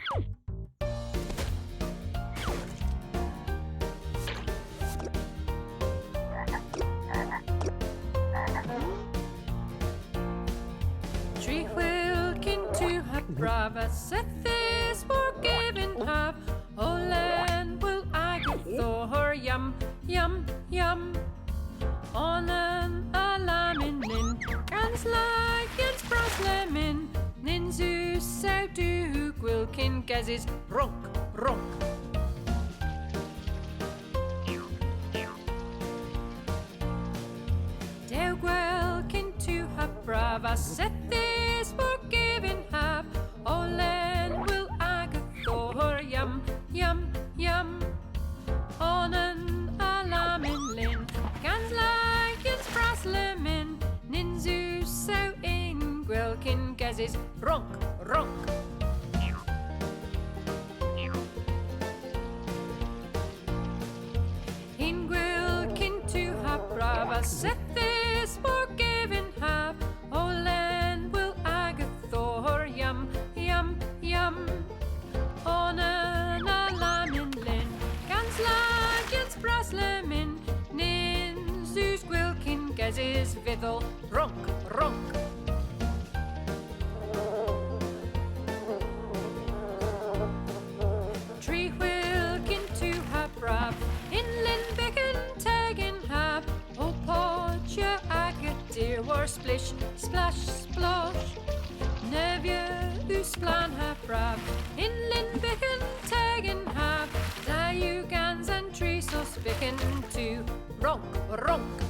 Tree wilkin to have brava, set this forgiving have. Olen will I get Thor, yum, yum, yum. Onen alaminin, gans likens braslemin. Ninzu so do wilkin gezes, ronk, ronk. Deug wilkin to have brava, set this forgiving have. Olen will I get Thor, yum, yum, yum. Onen alamin gans likens braslemin. Ninzu so in gwilkin gezes, ronk, ronk. In gwilkin to have brava, set this forgiving have. Olen will Agathor, yum, yum, yum. Onen alamin gans likens braslemin. Ninzus gwilkin gezes vithel, ronk, ronk. Tree wilkin to have brav, inlin bicken tagen have. O podja aget dear war splish, splash, splosh. Nevje usplan have brav, inlin bicken tagen have. Dayugans and tree so spicken to ronk, ronk.